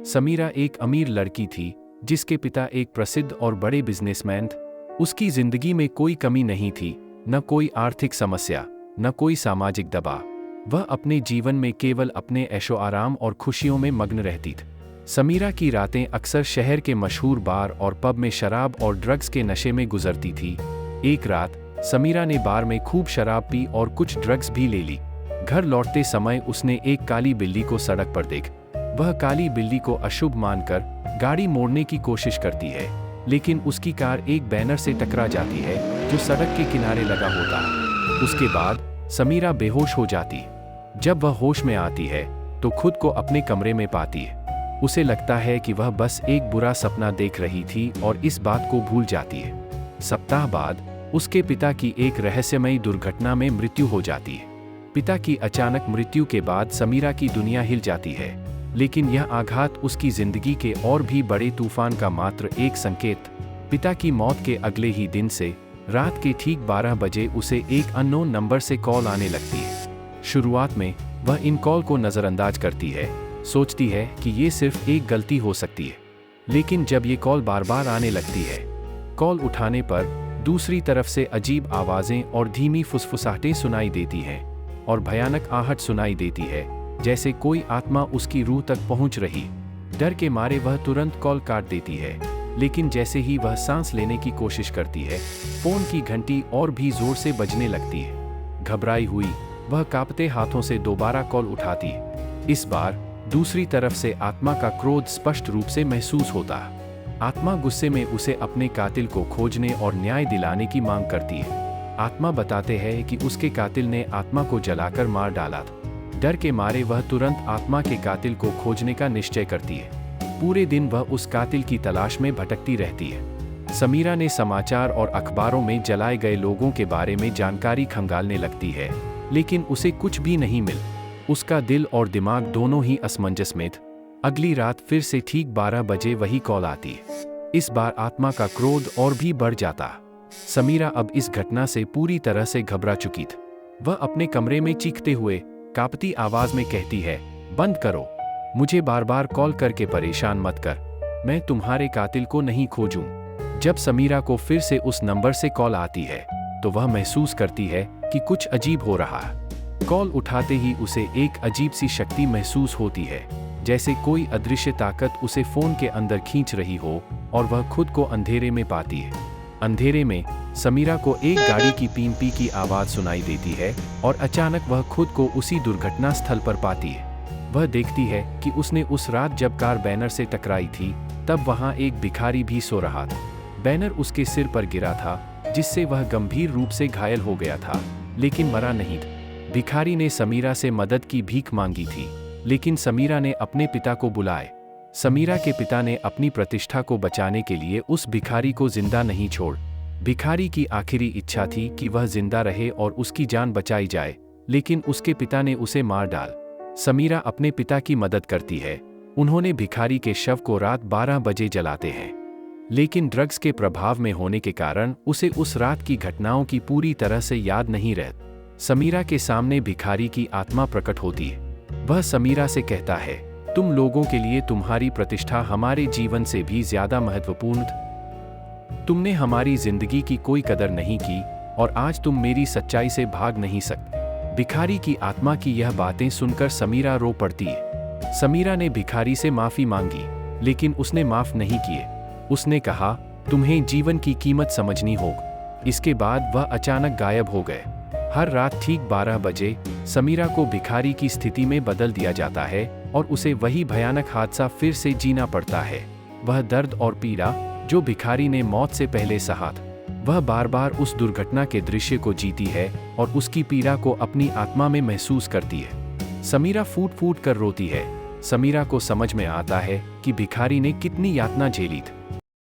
समीरा एक अमीर लड़की थी जिसके पिता एक प्रसिद्ध और बड़े बिजनेसमैन थे। उसकी जिंदगी में कोई कमी नहीं थी, न कोई आर्थिक समस्या, न कोई सामाजिक दबाव। वह अपने जीवन में केवल अपने ऐशो आराम और खुशियों में मग्न रहती थी। समीरा की रातें अक्सर शहर के मशहूर बार और पब में शराब और ड्रग्स के नशे में गुजरती थी। एक रात समीरा ने बार में खूब शराब पी और कुछ ड्रग्स भी ले ली। घर लौटते समय उसने एक काली बिल्ली को सड़क पर देखा। वह काली बिल्ली को अशुभ मानकर गाड़ी मोड़ने की कोशिश करती है, लेकिन उसकी कार एक बैनर से टकरा जाती है जो सड़क के किनारे लगा होता है। उसके बाद समीरा बेहोश हो जाती है। जब वह होश में आती है तो खुद को अपने कमरे में पाती है। उसे लगता है कि वह बस एक बुरा सपना देख रही थी और इस बात को भूल जाती है। सप्ताह बाद उसके पिता की एक रहस्यमयी दुर्घटना में मृत्यु हो जाती है। पिता की अचानक मृत्यु के बाद समीरा की दुनिया हिल जाती है, लेकिन यह आघात उसकी जिंदगी के और भी बड़े तूफान का मात्र एक संकेत। पिता की मौत के अगले ही दिन से रात के ठीक 12 बजे उसे एक अननोन नंबर से कॉल आने लगती है। शुरुआत में वह इन कॉल को नज़रअंदाज करती है, सोचती है कि ये सिर्फ एक गलती हो सकती है। लेकिन जब ये कॉल बार बार आने लगती है, कॉल उठाने पर दूसरी तरफ से अजीब आवाज़ें और धीमी फुसफुसाहटें सुनाई देती हैं और भयानक आहट सुनाई देती है, जैसे कोई आत्मा उसकी रूह तक पहुंच रही। डर के मारे वह तुरंत कॉल काट देती है, लेकिन जैसे ही वह सांस लेने की कोशिश करती है, फोन की घंटी और भी जोर से बजने लगती है। घबराई हुई वह कांपते हाथों से दोबारा कॉल उठाती है। इस बार दूसरी तरफ से आत्मा का क्रोध स्पष्ट रूप से महसूस होता है। आत्मा गुस्से में उसे अपने कातिल को खोजने और न्याय दिलाने की मांग करती है। आत्मा बताते हैं कि उसके कातिल ने आत्मा को जलाकर मार डाला था। डर के मारे वह तुरंत आत्मा के कातिल को खोजने का निश्चय करती है। पूरे दिन वह उस कातिल की तलाश में भटकती रहती है। समीरा ने समाचार और अखबारों में जलाए गए लोगों के बारे में जानकारी खंगालने लगती है, लेकिन उसे कुछ भी नहीं मिला। उसका दिल और दिमाग दोनों ही असमंजस में थे। अगली रात फिर से ठीक 12 बजे वही कॉल आती है। इस बार आत्मा का क्रोध और भी बढ़ जाता। समीरा अब इस घटना से पूरी तरह से घबरा चुकी थी। वह अपने कमरे में चीखते हुए कांपती आवाज में कहती है, बंद करो, मुझे बार बार कॉल करके परेशान मत कर, मैं तुम्हारे कातिल को नहीं खोजूं। जब समीरा को फिर से उस नंबर से कॉल आती है तो वह महसूस करती है कि कुछ अजीब हो रहा है। कॉल उठाते ही उसे एक अजीब सी शक्ति महसूस होती है, जैसे कोई अदृश्य ताकत उसे फोन के अंदर खींच रही हो और वह खुद को अंधेरे में पाती है। अंधेरे में समीरा को एक गाड़ी की पीं पी की आवाज सुनाई देती है और अचानक वह खुद को उसी दुर्घटना स्थल पर पाती है। वह देखती है कि उसने उस रात जब कार बैनर से टकराई थी तब वहां एक भिखारी भी सो रहा था। बैनर उसके सिर पर गिरा था, जिससे वह गंभीर रूप से घायल हो गया था, लेकिन मरा नहीं था। भिखारी ने समीरा से मदद की भीख मांगी थी, लेकिन समीरा ने अपने पिता को बुलाए। समीरा के पिता ने अपनी प्रतिष्ठा को बचाने के लिए उस भिखारी को जिंदा नहीं छोड़। भिखारी की आखिरी इच्छा थी कि वह जिंदा रहे और उसकी जान बचाई जाए, लेकिन उसके पिता ने उसे मार डाल। समीरा अपने पिता की मदद करती है। उन्होंने भिखारी के शव को रात 12 बजे जलाते हैं, लेकिन ड्रग्स के प्रभाव में होने के कारण उसे उस रात की घटनाओं की पूरी तरह से याद नहीं रहती। समीरा के सामने भिखारी की आत्मा प्रकट होती है। वह समीरा से कहता है, तुम लोगों के लिए तुम्हारी प्रतिष्ठा हमारे जीवन से भी ज्यादा महत्वपूर्ण थी। तुमने हमारी जिंदगी की कोई कदर नहीं की और आज तुम मेरी सच्चाई से भाग नहीं सकते। भिखारी की आत्मा की यह बातें सुनकर समीरा रो पड़ती है। समीरा ने भिखारी से माफी मांगी, लेकिन उसने माफ नहीं किए। उसने कहा, तुम्हें जीवन की कीमत समझनी होगी। इसके बाद वह अचानक गायब हो गए। हर रात ठीक 12 बजे समीरा को भिखारी की स्थिति में बदल दिया जाता है और उसे वही भयानक हादसा फिर से जीना पड़ता है। वह दर्द और पीड़ा जो भिखारी ने मौत से पहले सहा था, वह बार बार उस दुर्घटना के दृश्य को जीती है और उसकी पीड़ा को अपनी आत्मा में महसूस करती है। समीरा फूट फूट कर रोती है। समीरा को समझ में आता है कि भिखारी ने कितनी यातना झेली थी।